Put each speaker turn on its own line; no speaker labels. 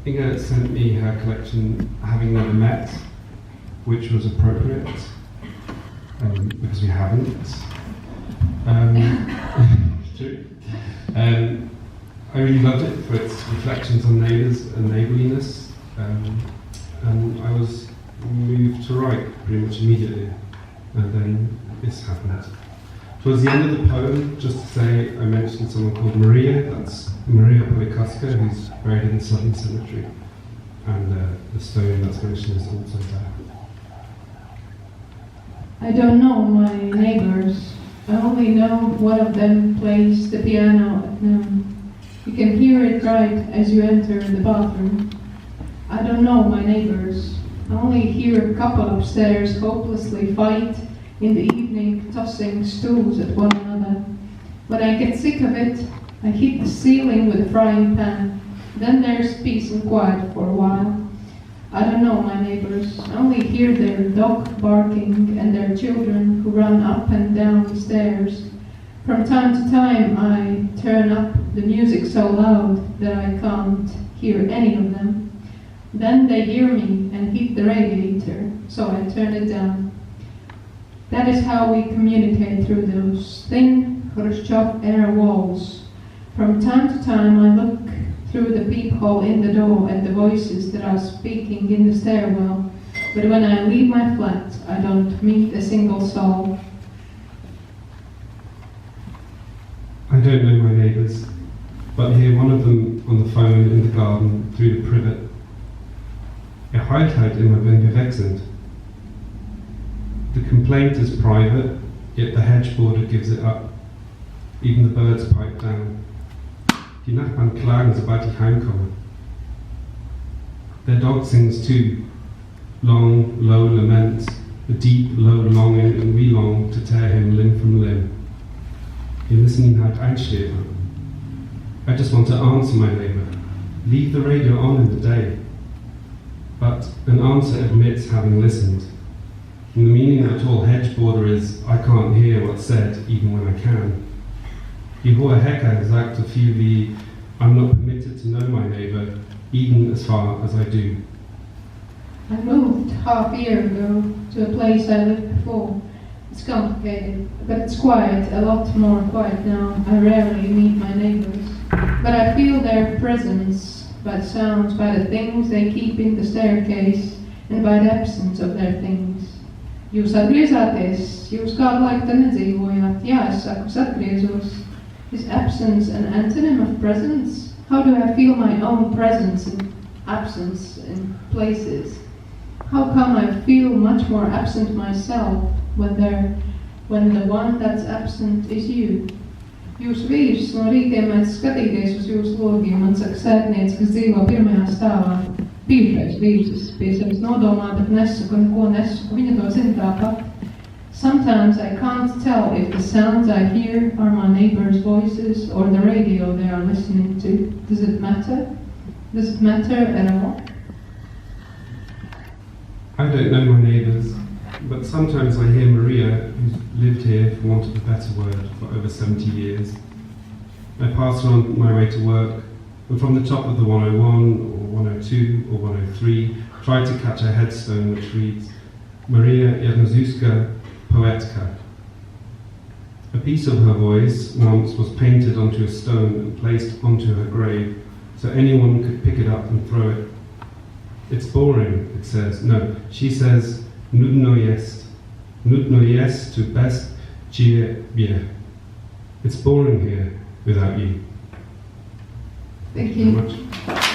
Inga sent me her collection, Having Never Met, which was appropriate, because we haven't. True. I really loved it for its reflections on neighbours and neighbourliness, and I was moved to write pretty much immediately, and then this happened. Towards the end of the poem, just to say, I mentioned someone called Maria. That's Maria Polikoska, who's buried in the Southern Cemetery, and the stone that's mentioned is also there.
I don't know my neighbors. I only know one of them plays the piano at noon. You can hear it right as you enter the bathroom. I don't know my neighbors. I only hear a couple upstairs hopelessly fight in the evening, tossing stools at one another. When I get sick of it, I hit the ceiling with a frying pan. Then there's peace and quiet for a while. I don't know my neighbors. I only hear their dog barking and their children who run up and down the stairs. From time to time I turn up the music so loud that I can't hear any of them. Then they hear me and hit the radiator, so I turn it down. That is how we communicate through those thin Khrushchev-era walls. From time to time I look through the peephole in the door at the voices that are speaking in the stairwell, but when I leave my flat, I don't meet a single soul.
I don't know my neighbours, but I hear one of them on the phone in the garden through the privet. Huilt immer, wenn wir weg sind. The complaint is private, yet the hedge border gives it up. Even the birds pipe down. Die Nachbarn klagen, sobald ich heimkomme. Their dog sings too, long, low laments, a deep, low longing, and we long to tear him limb from limb. Wir müssen ihn halt einschläfern. I just want to answer my neighbour. Leave the radio on in the day. But an answer admits having listened. And the meaning of a tall hedge border is, I can't hear what's said even when I can. Die hohe Hecke sagt so viel wie, I'm not permitted to know my neighbour, even as far as I do.
I moved half a year ago to a place I lived before. It's complicated, but it's quiet, a lot more quiet now. I rarely meet my neighbours, but I feel their presence by the sounds, by the things they keep in the staircase, and by the absence of their things. Jūs atgriezāties, jūs kādu laiku te nedzīvojāt. Jā, es saku, es atgriezos. Is absence an antonym of presence? How do I feel my own presence and absence in places? How come I feel much more absent myself when the one that's absent is you? Jūsu vīrs no rītiem mēdz skatīties uz jūsu logiem, man saka sētniece, kas dzīvo pirmajā stāvā. Bijušais vīrs, es pie sevis nodomāju, bet nesaku, neko nesaku, viņa to zina tāpat. Sometimes I can't tell if the sounds I hear are my neighbors' voices or the radio they are listening to. Does it matter? Does it matter at all?
I don't know my neighbours, but sometimes I hear Maria, who's lived here, for want of a better word, for over 70 years. I pass her on my way to work, and from the top of the 101, or 102, or 103, try to catch a headstone which reads, Maria Jednoszyska, Poetka. A piece of her voice once was painted onto a stone and placed onto her grave, so anyone could pick it up and throw it. It's boring, it says. No, she says, nudno jest tu bez ciebie. It's boring here without you.
Thank you.
Thank you very much.